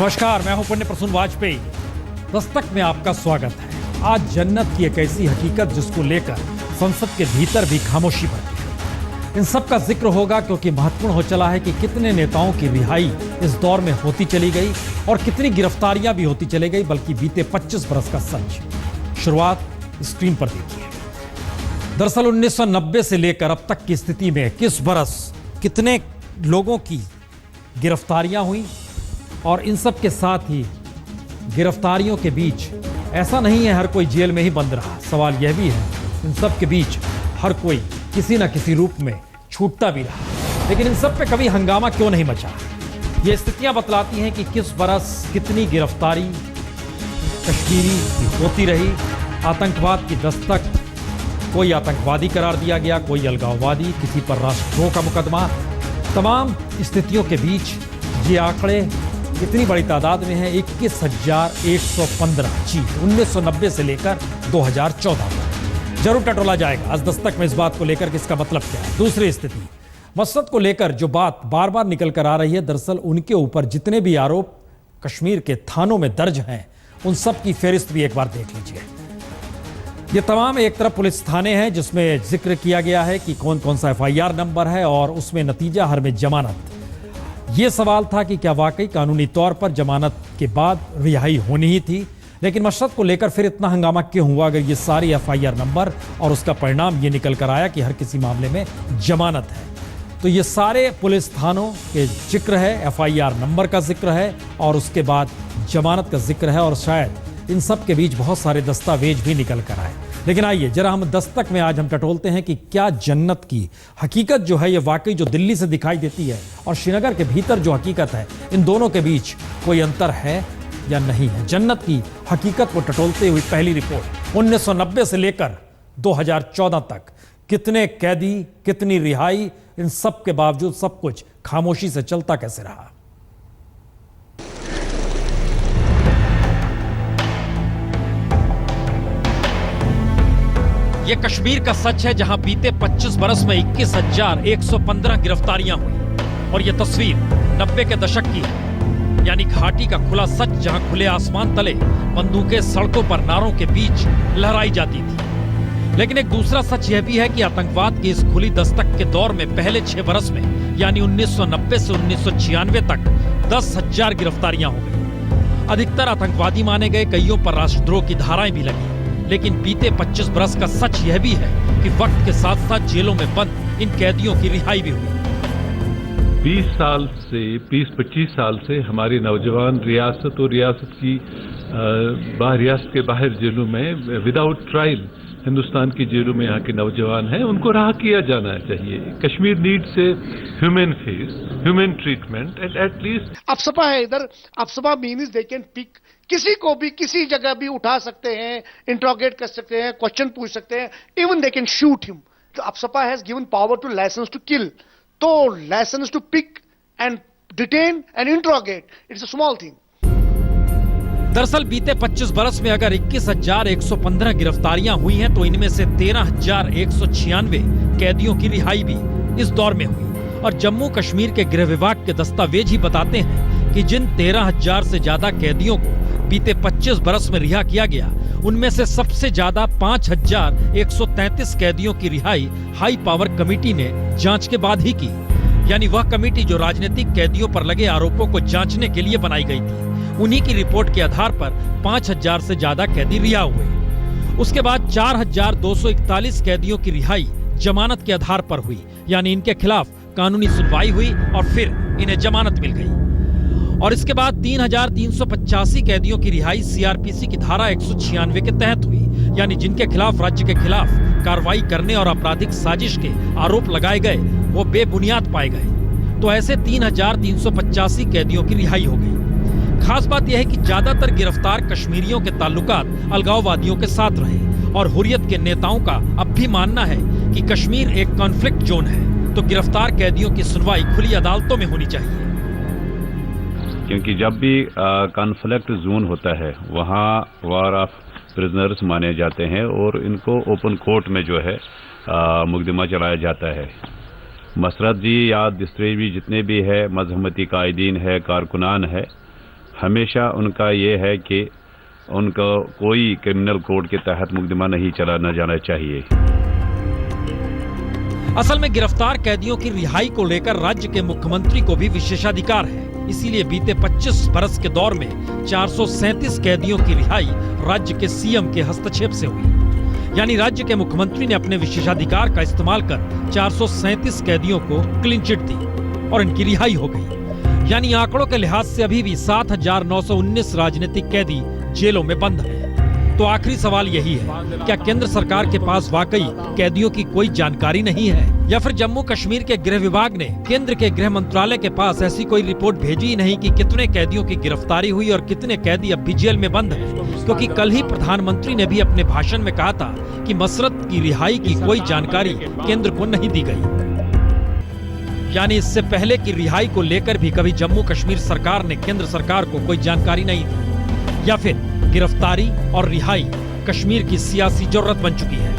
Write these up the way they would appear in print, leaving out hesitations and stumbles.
नमस्कार, मैं हूं पुण्य प्रसून वाजपेयी। दस्तक में आपका स्वागत है। आज जन्नत की एक ऐसी हकीकत जिसको लेकर संसद के भीतर भी खामोशी बरती है। इन सब का जिक्र होगा क्योंकि महत्वपूर्ण हो चला है कि कितने नेताओं की रिहाई इस दौर में होती चली गई और कितनी गिरफ्तारियां भी होती चली गई, बल्कि बीते 25 बरस का सच। शुरुआत स्क्रीन पर देखिए। दरअसल 1990 से लेकर अब तक की स्थिति में किस बरस कितने लोगों की गिरफ्तारियां हुई और इन सब के साथ ही गिरफ्तारियों के बीच ऐसा नहीं है हर कोई जेल में ही बंद रहा। सवाल यह भी है इन सब के बीच हर कोई किसी न किसी रूप में छूटता भी रहा, लेकिन इन सब पे कभी हंगामा क्यों नहीं मचा। ये स्थितियां बतलाती हैं कि किस बरस कितनी गिरफ्तारी कश्मीरी की होती रही। आतंकवाद की दस्तक, कोई आतंकवादी करार दिया गया, कोई अलगाववादी, किसी पर राष्ट्रद्रोह का मुकदमा। तमाम स्थितियों के बीच ये आंकड़े इतनी बड़ी तादाद में है 21,115। जी, 1990 से लेकर 2014 तक जरूर टटोला जाएगा आज दस्तक में इस बात को लेकर कि इसका मतलब क्या है। दूसरी स्थिति, मसरत को लेकर जो बात बार बार निकल कर आ रही है, दरअसल उनके ऊपर जितने भी आरोप कश्मीर के थानों में दर्ज हैं उन सब की फहरिस्त भी एक बार देख लीजिए। ये तमाम एक तरफ पुलिस थाने हैं जिसमें जिक्र किया गया है कि कौन कौन सा FIR नंबर है और उसमें नतीजा हर में जमानत। ये सवाल था कि क्या वाकई कानूनी तौर पर जमानत के बाद रिहाई होनी ही थी, लेकिन मशरत को लेकर फिर इतना हंगामा क्यों हुआ अगर ये सारी FIR नंबर और उसका परिणाम ये निकल कर आया कि हर किसी मामले में जमानत है। तो ये सारे पुलिस थानों के जिक्र है, FIR नंबर का जिक्र है और उसके बाद जमानत का जिक्र है और शायद इन सब के बीच बहुत सारे दस्तावेज भी निकल कर आए। लेकिन आइए जरा हम दस्तक में आज हम टटोलते हैं कि क्या जन्नत की हकीकत जो है ये वाकई जो दिल्ली से दिखाई देती है और श्रीनगर के भीतर जो हकीकत है, इन दोनों के बीच कोई अंतर है या नहीं है। जन्नत की हकीकत को टटोलते हुई पहली रिपोर्ट 1990 से लेकर 2014 तक कितने कैदी, कितनी रिहाई, इन सब के बावजूद सब कुछ खामोशी से चलता कैसे रहा। ये कश्मीर का सच है जहां बीते 25 बरस में 21,115 गिरफ्तारियां हुई और ये तस्वीर 90 के दशक की है, यानी घाटी का खुला सच जहां खुले आसमान तले बंदूकें सड़कों पर नारों के बीच लहराई जाती थी। लेकिन एक दूसरा सच यह भी है कि आतंकवाद की इस खुली दस्तक के दौर में पहले 6 बरस में यानी 1990 से 1996 तक 10,000 गिरफ्तारियां हो गई। अधिकतर आतंकवादी माने गए, कईयों पर राष्ट्रद्रोह की धाराएं भी लगी। लेकिन बीते 25 बरस का सच यह भी है कि वक्त के साथ साथ जेलों में बंद इन कैदियों की रिहाई भी हुई। 20-25 साल से हमारे नौजवान रियासत और रियासत की रियासत के बाहर जेलों में विदाउट ट्रायल हिंदुस्तान की जेलों में यहाँ के नौजवान हैं, उनको रहा किया जाना चाहिए। Kashmir needs a human face, human treatment and at least. AFSPA है इधर, AFSPA means they can pick, किसी को भी किसी जगह भी उठा सकते हैं, इंट्रोगेट कर सकते हैं, क्वेश्चन पूछ सकते हैं, even they can shoot him. तो AFSPA has given power to licence to kill, तो licence to pick and detain and interrogate, it's a small thing. दरअसल बीते 25 बरस में अगर 21,115 गिरफ्तारियां हुई हैं तो इनमें से 13,196 कैदियों की रिहाई भी इस दौर में हुई। और जम्मू कश्मीर के गृह विभाग के दस्तावेज ही बताते हैं कि जिन 13,000 से ज्यादा कैदियों को बीते 25 बरस में रिहा किया गया, उनमें से सबसे ज्यादा 5,133 कैदियों की रिहाई हाई पावर कमेटी ने जांच के बाद ही की। यानी वह कमेटी जो राजनीतिक कैदियों पर लगे आरोपों को जांचने के लिए बनाई गई थी, उन्हीं की रिपोर्ट के आधार पर 5,000 से ज्यादा कैदी रिहा हुए। उसके बाद 4,241 कैदियों की रिहाई जमानत के आधार पर हुई, यानी इनके खिलाफ कानूनी सुनवाई हुई और फिर इन्हें जमानत मिल गई। और इसके बाद 3,385 कैदियों की रिहाई CRPC की धारा 196 के तहत हुई, यानी जिनके खिलाफ राज्य के खिलाफ कार्रवाई करने और आपराधिक साजिश के आरोप लगाए गए वो बेबुनियाद पाए गए। तो ऐसे 3,385 कैदियों की रिहाई हो गई। खास बात यह है कि ज्यादातर गिरफ्तार कश्मीरियों के ताल्लुकात अलगाववादियों के साथ रहे और हुर्रियत के नेताओं का अब भी मानना है कि कश्मीर एक कॉन्फ्लिक्ट जोन है, तो गिरफ्तार कैदियों की सुनवाई खुली अदालतों में होनी चाहिए। क्योंकि जब भी कॉन्फ्लिक्ट जोन होता है वहाँ वार ऑफ प्रिजनर्स माने जाते हैं और इनको ओपन कोर्ट में जो है मुकदमा चलाया जाता है। मसरत जी या दूसरे भी जितने भी है मजहमती कायदीन है, कारकुनान है, हमेशा उनका ये है कि उनको कोई क्रिमिनल कोड के तहत मुकदमा नहीं चलाना जाना चाहिए। असल में गिरफ्तार कैदियों की रिहाई को लेकर राज्य के मुख्यमंत्री को भी विशेषाधिकार है। इसीलिए बीते 25 बरस के दौर में 437 कैदियों की रिहाई राज्य के सीएम के हस्तक्षेप से हुई। यानी राज्य के मुख्यमंत्री ने अपने विशेषाधिकार का इस्तेमाल कर 437 कैदियों को क्लीन चिट दी और इनकी रिहाई हो गई। यानी आंकड़ों के लिहाज से अभी भी 7,919 राजनीतिक कैदी जेलों में बंद हैं। तो आखिरी सवाल यही है, क्या केंद्र सरकार के पास वाकई कैदियों की कोई जानकारी नहीं है, या फिर जम्मू कश्मीर के गृह विभाग ने केंद्र के गृह मंत्रालय के पास ऐसी कोई रिपोर्ट भेजी ही नहीं कि कितने कैदियों की गिरफ्तारी हुई और कितने कैदी अब भी जेल में बंद हैं? क्योंकि कल ही प्रधानमंत्री ने भी अपने भाषण में कहा था कि मसरत की रिहाई की कोई जानकारी केंद्र को नहीं दी गई। यानी इससे पहले की रिहाई को लेकर भी कभी जम्मू कश्मीर सरकार ने केंद्र सरकार को कोई जानकारी नहीं दी, या फिर गिरफ्तारी और रिहाई कश्मीर की सियासी जरूरत बन चुकी है।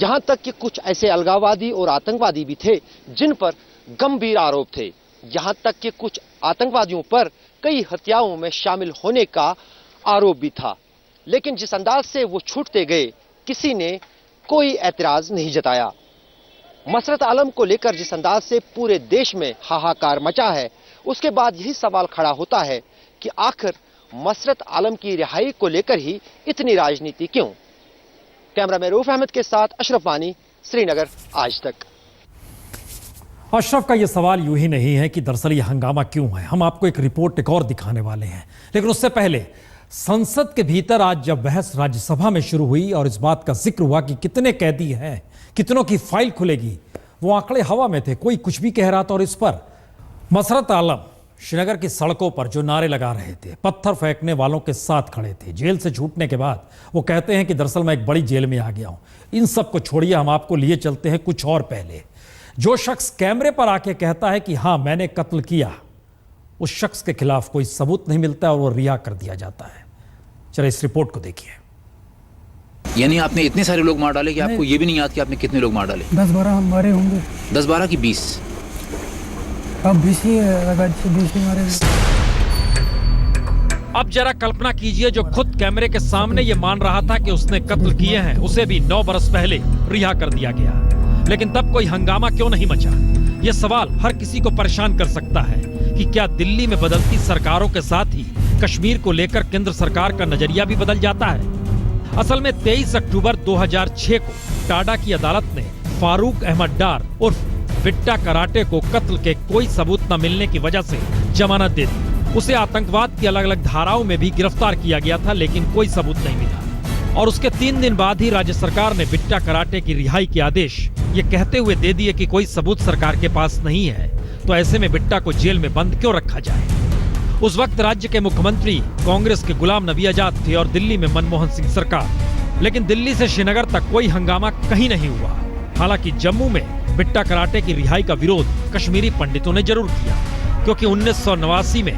यहाँ तक कि कुछ ऐसे अलगाववादी और आतंकवादी भी थे जिन पर गंभीर आरोप थे। यहाँ तक कि कुछ आतंकवादियों पर कई हत्याओं में शामिल होने का आरोप भी था, लेकिन जिस अंदाज से वो छूटते गए किसी ने कोई ऐतराज नहीं जताया। मसरत आलम को लेकर जिस अंदाज से पूरे देश में हाहाकार मचा है, उसके बाद यही सवाल खड़ा होता है कि आखिर मसरत आलम की रिहाई को लेकर ही इतनी राजनीति क्यों? कैमरामैन रऊफ अहमद के साथ अशरफ वानी, श्रीनगर, आज तक। अशरफ का यह सवाल यूं ही नहीं है कि दरअसल ये हंगामा क्यों है। हम आपको एक रिपोर्ट एक और दिखाने वाले हैं, लेकिन उससे पहले संसद के भीतर आज जब बहस राज्यसभा में शुरू हुई और इस बात का जिक्र हुआ कि कितने कैदी हैं, कितनों की फाइल खुलेगी, वो आंकड़े हवा में थे, कोई कुछ भी कह रहा था। और इस पर मसरत आलम श्रीनगर की सड़कों पर जो नारे लगा रहे थे, पत्थर फेंकने वालों के साथ खड़े थे। जेल से छूटने के बाद वो कहते हैं कि दरअसल मैं एक बड़ी जेल में आ गया हूं। इन सब को छोड़िए, हम आपको लिए चलते हैं कुछ और पहले। जो शख्स कैमरे पर आके कहता है कि हां मैंने कत्ल किया, उस शख्स के खिलाफ कोई सबूत नहीं मिलता और वो रिहा कर दिया जाता है। चलिए इस रिपोर्ट को देखिए। यानी आपने इतने सारे लोग मार डाले कि आपको ये भी नहीं याद कि आपने कितने लोग मार डाले? 10-12 हम मारे होंगे। 10-12 की 20? अब 20 ही मारे। अब जरा कल्पना कीजिए, जो खुद कैमरे के सामने ये मान रहा था कि उसने कत्ल किए हैं, उसे भी 9 बरस पहले रिहा कर दिया गया। लेकिन तब कोई हंगामा क्यों नहीं मचा? ये सवाल हर किसी को परेशान कर सकता है कि क्या दिल्ली में बदलती सरकारों के साथ ही कश्मीर को लेकर केंद्र सरकार का नजरिया भी बदल जाता है? असल में 23 अक्टूबर 2006 को टाडा की अदालत ने फारूक अहमद डार उर्फ बिट्टा कराटे को कत्ल के कोई सबूत न मिलने की वजह से जमानत दे दी। उसे आतंकवाद की अलग अलग धाराओं में भी गिरफ्तार किया गया था, लेकिन कोई सबूत नहीं मिला। और उसके 3 दिन बाद ही राज्य सरकार ने बिट्टा कराटे की रिहाई के आदेश ये कहते हुए दे दिए कि कोई सबूत सरकार के पास नहीं है, तो ऐसे में बिट्टा को जेल में बंद क्यों रखा जाए। उस वक्त राज्य के मुख्यमंत्री कांग्रेस के गुलाम नबी आजाद थे और दिल्ली में मनमोहन सिंह सरकार। लेकिन दिल्ली से श्रीनगर तक कोई हंगामा कहीं नहीं हुआ। हालांकि जम्मू में बिट्टा कराटे की रिहाई का विरोध कश्मीरी पंडितों ने जरूर किया, क्योंकि 1989 में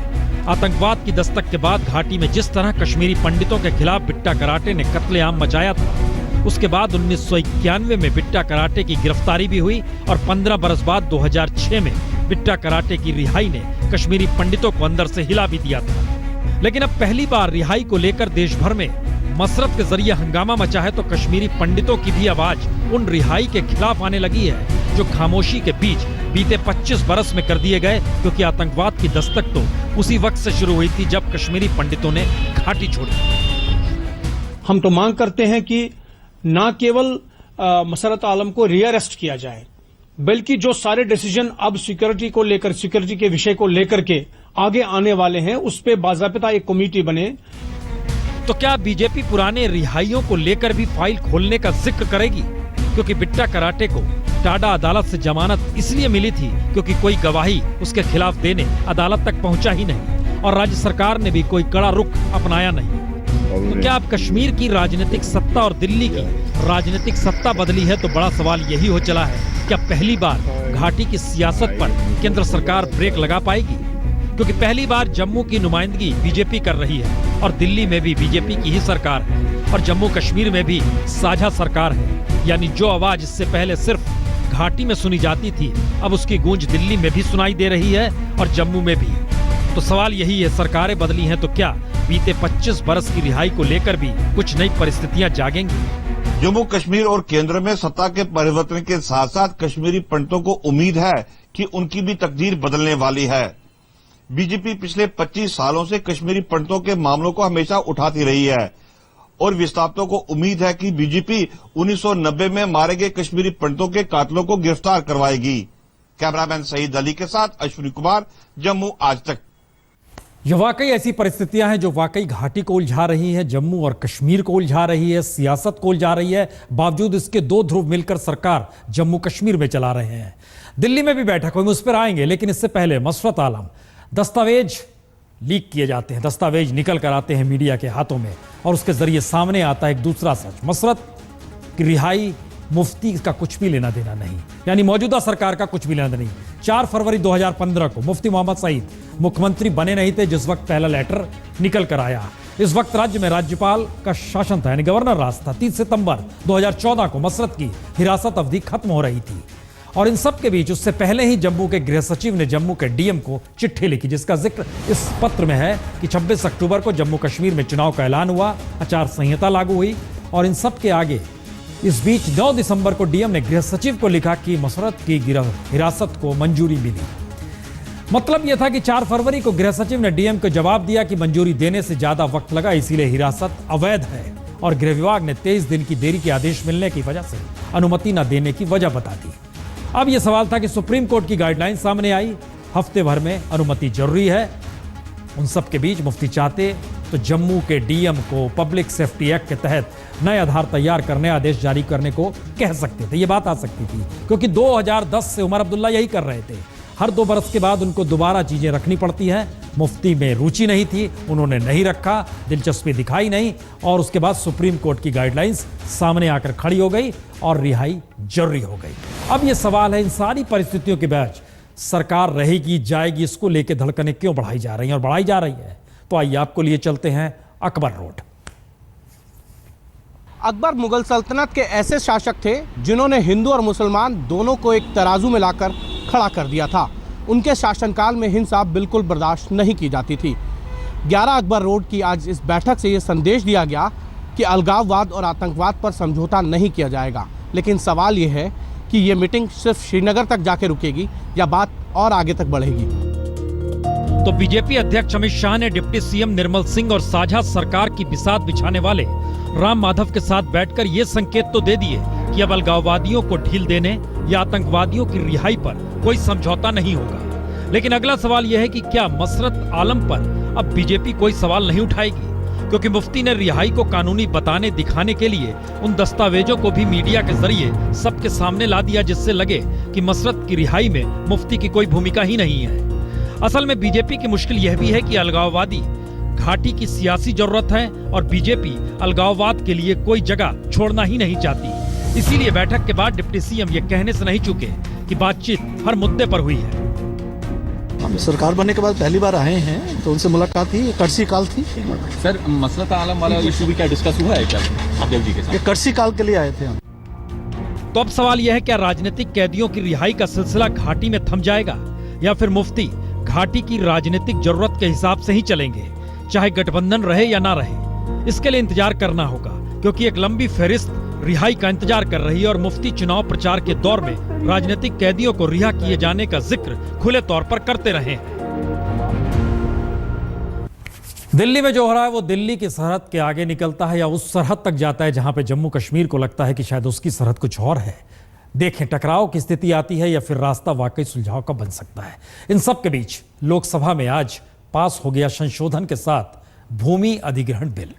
आतंकवाद की दस्तक के बाद घाटी में जिस तरह कश्मीरी पंडितों के खिलाफ बिट्टा कराटे ने कत्लेआम मचाया था, उसके बाद 1991 में बिट्टा कराटे की गिरफ्तारी भी हुई और 15 बरस बाद 2006 में बिट्टा कराटे की रिहाई ने कश्मीरी पंडितों को अंदर से हिला भी दिया था। लेकिन अब पहली बार रिहाई को लेकर देश भर में मसरत के जरिए हंगामा मचा है, तो कश्मीरी पंडितों की भी आवाज उन रिहाई के खिलाफ आने लगी है जो खामोशी के बीच बीते 25 बरस में कर दिए गए, क्योंकि आतंकवाद की दस्तक तो उसी वक्त से शुरू हुई थी जब कश्मीरी पंडितों ने घाटी छोड़ी। हम तो मांग करते हैं कि न केवल मसरत आलम को रीअरेस्ट किया जाए, बल्कि जो सारे डिसीजन अब सिक्योरिटी को लेकर, सिक्योरिटी के विषय को लेकर के आगे आने वाले हैं, उस पे बाज़ाब्ता एक कमेटी बने। तो क्या बीजेपी पुराने रिहाइयों को लेकर भी फाइल खोलने का जिक्र करेगी? क्योंकि बिट्टा कराटे को टाडा अदालत से जमानत इसलिए मिली थी क्योंकि कोई गवाही उसके खिलाफ देने अदालत तक पहुंचा ही नहीं और राज्य सरकार ने भी कोई कड़ा रुख अपनाया नहीं। तो क्या अब कश्मीर की राजनीतिक सत्ता और दिल्ली की राजनीतिक सत्ता बदली है? तो बड़ा सवाल यही हो चला है, क्या पहली बार घाटी की सियासत पर केंद्र सरकार ब्रेक लगा पाएगी? क्योंकि पहली बार जम्मू की नुमाइंदगी बीजेपी कर रही है और दिल्ली में भी बीजेपी की ही सरकार है और जम्मू कश्मीर में भी साझा सरकार है। यानी जो आवाज इससे पहले सिर्फ घाटी में सुनी जाती थी, अब उसकी गूंज दिल्ली में भी सुनाई दे रही है और जम्मू में भी। तो सवाल यही है, सरकारें बदली हैं तो क्या बीते 25 बरस की रिहाई को लेकर भी कुछ नई परिस्थितियां जागेंगी? जम्मू कश्मीर और केंद्र में सत्ता के परिवर्तन के साथ साथ कश्मीरी पंडितों को उम्मीद है कि उनकी भी तकदीर बदलने वाली है। बीजेपी पिछले 25 सालों से कश्मीरी पंडितों के मामलों को हमेशा उठाती रही है और विस्थापितों को उम्मीद है कि बीजेपी 1990 में मारे गए कश्मीरी पंडितों के कातिलों को गिरफ्तार करवाएगी। कैमरामैन सईद अली के साथ अश्विनी कुमार, जम्मू आज तक। यह वाकई ऐसी परिस्थितियां हैं जो वाकई घाटी को उलझा रही हैं, जम्मू और कश्मीर को उलझा रही है, सियासत को उलझा रही है। बावजूद इसके दो ध्रुव मिलकर सरकार जम्मू कश्मीर में चला रहे हैं। दिल्ली में भी बैठक हुई, उस पर आएंगे, लेकिन इससे पहले मसरत आलम, दस्तावेज लीक किए जाते हैं, दस्तावेज निकल कर आते हैं मीडिया के हाथों में और उसके जरिए सामने आता है एक दूसरा सच। मसरत की रिहाई मुफ्ती का कुछ भी लेना देना नहीं, यानी मौजूदा सरकार का कुछ भी लेना देना नहीं। 4 फरवरी 2015 को मुफ्ती मोहम्मद सईद मुख्यमंत्री बने नहीं थे जिस वक्त पहला लेटर निकल कर आया। इस वक्त राज्य में राज्यपाल का शासन था, यानी गवर्नर राज था। 30 सितंबर 2014 को मसरत की हिरासत अवधि खत्म हो रही थी और इन सब के बीच उससे पहले ही जम्मू के गृह सचिव ने जम्मू के डीएम को चिट्ठी लिखी, जिसका जिक्र इस पत्र में है कि 26 अक्टूबर को जम्मू कश्मीर में चुनाव का ऐलान हुआ, आचार संहिता लागू हुई और इन सब के आगे इस बीच 9 दिसंबर को डीएम ने गृह सचिव को लिखा कि मसरत की हिरासत को मंजूरी मिली। मतलब यह था कि 4 फरवरी को गृह सचिव ने डीएम को जवाब दिया कि मंजूरी देने से ज्यादा वक्त लगा, इसीलिए हिरासत अवैध है और गृह विभाग ने 23 दिन की देरी के आदेश मिलने की वजह से अनुमति न देने की वजह बता दी। अब यह सवाल था कि सुप्रीम कोर्ट की गाइडलाइन सामने आई, हफ्ते भर में अनुमति जरूरी है। उन सब के बीच मुफ्ती चाहते तो जम्मू के डीएम को पब्लिक सेफ्टी एक्ट के तहत नए आधार तैयार करने, आदेश जारी करने को कह सकते थे। ये बात आ सकती थी क्योंकि 2010 से उमर अब्दुल्ला यही कर रहे थे। हर 2 बरस के बाद उनको दोबारा चीजें रखनी पड़ती हैं। मुफ्ती में रुचि नहीं थी, उन्होंने नहीं रखा, दिलचस्पी दिखाई नहीं और उसके बाद सुप्रीम कोर्ट की गाइडलाइंस सामने आकर खड़ी हो गई और रिहाई जरूरी हो गई। अब यह सवाल है, इन सारी परिस्थितियों के बीच सरकार रहेगी जाएगी, इसको लेकर धड़कनें क्यों बढ़ाई जा रही हैं और बढ़ाई जा रही है? तो आइए आपको लिए चलते हैं अकबर रोड। अकबर मुगल सल्तनत के ऐसे शासक थे जिन्होंने हिंदू और मुसलमान दोनों को एक तराजू में लाकर खड़ा कर दिया था। उनके शासनकाल में हिंसा बिल्कुल बर्दाश्त नहीं की जाती थी। 11 अकबर रोड की आज इस बैठक से ये संदेश दिया गया कि अलगाववाद और आतंकवाद पर समझौता नहीं किया जाएगा। लेकिन सवाल ये है कि ये मीटिंग सिर्फ श्रीनगर तक जाके रुकेगी या बात और आगे तक बढ़ेगी। तो बीजेपी अध्यक्ष अमित शाह ने डिप्टी सीएम निर्मल सिंह और साझा सरकार की बिसात बिछाने वाले राम माधव के साथ बैठकर ये संकेत तो दे दिए कि अब अलगाववादियों को ढील देने या आतंकवादियों की रिहाई पर कोई समझौता नहीं होगा। लेकिन अगला सवाल यह है कि क्या मसरत आलम पर अब बीजेपी कोई सवाल नहीं उठाएगी? क्योंकि मुफ्ती ने रिहाई को कानूनी बताने दिखाने के लिए उन दस्तावेजों को भी मीडिया के जरिए सबके सामने ला दिया, जिससे लगे कि मसरत की रिहाई में मुफ्ती की कोई भूमिका ही नहीं है। असल में बीजेपी की मुश्किल यह भी है कि अलगाववादी घाटी की सियासी जरूरत है और बीजेपी अलगाववाद के लिए कोई जगह छोड़ना ही नहीं चाहती। इसीलिए बैठक के बाद डिप्टी सीएम ये कहने से नहीं चुके कि बातचीत हर मुद्दे पर हुई है। हम सरकार बनने के बाद पहली बार आए हैं तो उनसे मुलाकात थी, कर्सी काल थी। सर, मसरत आलम वाला इशू भी क्या डिस्कस हुआ है क्या आदिल जी के साथ? ये कर्सी काल के लिए आए थे हम। तो अब सवाल यह है, क्या राजनीतिक कैदियों की रिहाई का सिलसिला घाटी में थम जाएगा या फिर मुफ्ती घाटी की राजनीतिक जरूरत के हिसाब से ही चलेंगे, चाहे गठबंधन रहे या ना रहे? इसके लिए इंतजार करना होगा क्योंकि एक लंबी फहरिस्त रिहाई का इंतजार कर रही है और मुफ्ती चुनाव प्रचार के दौर में राजनीतिक कैदियों को रिहा किए जाने का जिक्र खुले तौर पर करते रहे हैं। दिल्ली में जो हो रहा है वो दिल्ली की सरहद के आगे निकलता है या उस सरहद तक जाता है जहां पे जम्मू कश्मीर को लगता है कि शायद उसकी सरहद कुछ और है। देखें टकराव की स्थिति आती है या फिर रास्ता वाकई सुलझाव का बन सकता है। इन सब के बीच लोकसभा में आज पास हो गया संशोधन के साथ भूमि अधिग्रहण बिल।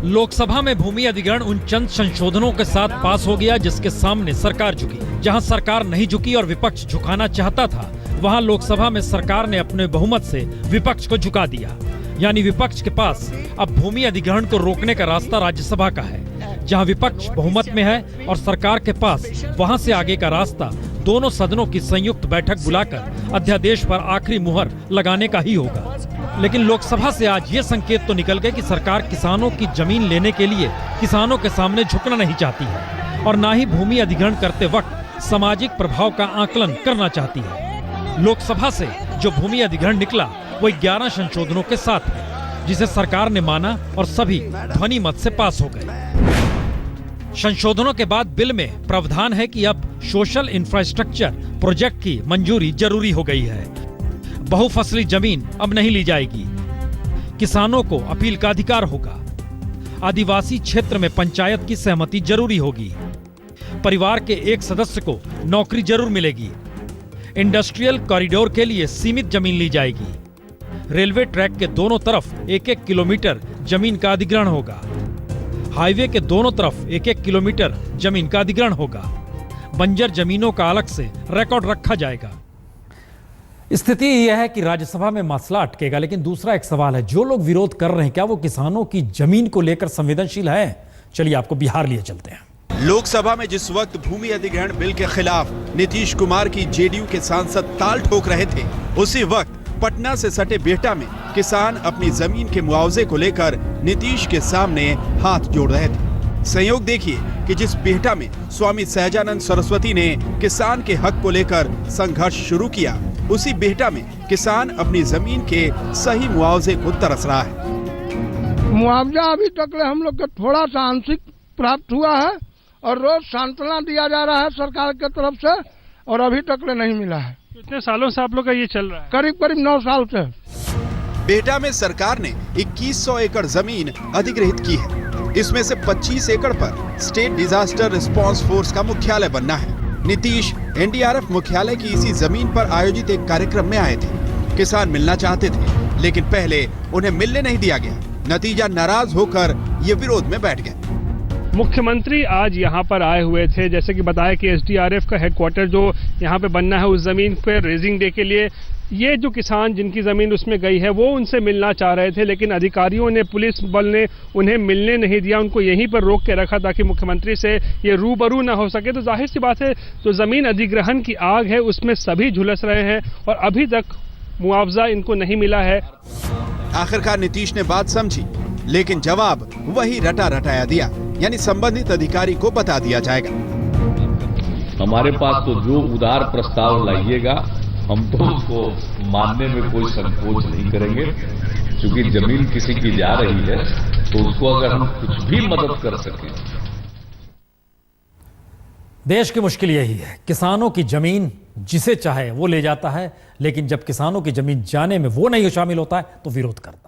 लोकसभा में भूमि अधिग्रहण उन चंद संशोधनों के साथ पास हो गया जिसके सामने सरकार झुकी। जहां सरकार नहीं झुकी और विपक्ष झुकाना चाहता था, वहां लोकसभा में सरकार ने अपने बहुमत से विपक्ष को झुका दिया। यानी विपक्ष के पास अब भूमि अधिग्रहण को रोकने का रास्ता राज्यसभा का है, जहां विपक्ष बहुमत में है और सरकार के पास वहां से आगे का रास्ता दोनों सदनों की संयुक्त बैठक बुलाकर अध्यादेश पर आखिरी मुहर लगाने का ही होगा। लेकिन लोकसभा से आज ये संकेत तो निकल गए कि सरकार किसानों की जमीन लेने के लिए किसानों के सामने झुकना नहीं चाहती है और ना ही भूमि अधिग्रहण करते वक्त सामाजिक प्रभाव का आकलन करना चाहती है। लोकसभा से जो भूमि अधिग्रहण निकला वो 11 संशोधनों के साथ है, जिसे सरकार ने माना और सभी ध्वनि मत से पास हो गए। संशोधनों के बाद बिल में प्रावधान है कि अब सोशल इंफ्रास्ट्रक्चर प्रोजेक्ट की मंजूरी जरूरी हो गई है। बहुफसली जमीन अब नहीं ली जाएगी। किसानों को अपील का अधिकार होगा। आदिवासी क्षेत्र में पंचायत की सहमति जरूरी होगी। परिवार के एक सदस्य को नौकरी जरूर मिलेगी। इंडस्ट्रियल कॉरिडोर के लिए सीमित जमीन ली जाएगी। रेलवे ट्रैक के दोनों तरफ 1-1 किलोमीटर जमीन का अधिग्रहण होगा। हाईवे के दोनों तरफ 1-1 किलोमीटर जमीन का अधिग्रहण होगा। बंजर जमीनों का अलग से रिकॉर्ड रखा जाएगा। स्थिति यह है कि राज्यसभा में मसला अटकेगा, लेकिन दूसरा एक सवाल है, जो लोग विरोध कर रहे हैं क्या वो किसानों की जमीन को लेकर संवेदनशील है? चलिए आपको बिहार लिए चलते हैं। लोकसभा में जिस वक्त भूमि अधिग्रहण बिल के खिलाफ नीतीश कुमार की जेडीयू के सांसद ताल ठोक रहे थे, उसी वक्त पटना से सटे बिहटा में किसान अपनी जमीन के मुआवजे को लेकर नीतीश के सामने हाथ जोड़ रहे थे। संयोग देखिए कि जिस बिहटा में स्वामी सहजानंद सरस्वती ने किसान के हक को लेकर संघर्ष शुरू किया, उसी बिहटा में किसान अपनी जमीन के सही मुआवजे को तरस रहा है। मुआवजा अभी तक हम लोग को थोड़ा सा आंशिक प्राप्त हुआ है और रोज सांत्वना दिया जा रहा है सरकार की तरफ से, और अभी तक नहीं मिला है। कितने सालों से आप लोग का ये चल रहा है? करीब 9 साल से। बिहटा में सरकार ने 2100 एकड़ जमीन अधिग्रहित की है। इसमें से 25 एकड़ पर स्टेट डिजास्टर रिस्पांस फोर्स का मुख्यालय बनना है। नीतीश एनडीआरएफ मुख्यालय की इसी जमीन पर आयोजित एक कार्यक्रम में आए थे। किसान मिलना चाहते थे, लेकिन पहले उन्हें मिलने नहीं दिया गया। नतीजा, नाराज होकर ये विरोध में बैठ गए। मुख्यमंत्री आज यहाँ पर आए हुए थे, जैसे कि बताया कि एसडीआरएफ का हेडक्वार्टर जो यहाँ पे बनना है, उस जमीन पे रेजिंग डे के लिए ये जो किसान जिनकी जमीन उसमें गई है वो उनसे मिलना चाह रहे थे, लेकिन अधिकारियों ने, पुलिस बल ने उन्हें मिलने नहीं दिया। उनको यहीं पर रोक के रखा ताकि मुख्यमंत्री से ये रूबरू ना हो सके। तो जाहिर सी बात है, जो जमीन अधिग्रहण की आग है उसमें सभी झुलस रहे हैं और अभी तक मुआवजा इनको नहीं मिला है। आखिरकार नीतीश ने बात समझी, लेकिन जवाब वही रटा रटाया दिया, यानी संबंधित अधिकारी को बता दिया जाएगा। हमारे पास तो जो उदार प्रस्ताव लाइएगा हम तो उसको मानने में कोई संकोच नहीं करेंगे, क्योंकि जमीन किसी की जा रही है तो उसको अगर हम कुछ भी मदद कर सकें। देश की मुश्किल यही है, किसानों की जमीन जिसे चाहे वो ले जाता है, लेकिन जब किसानों की जमीन जाने में वो नहीं शामिल होता है तो विरोध करता है।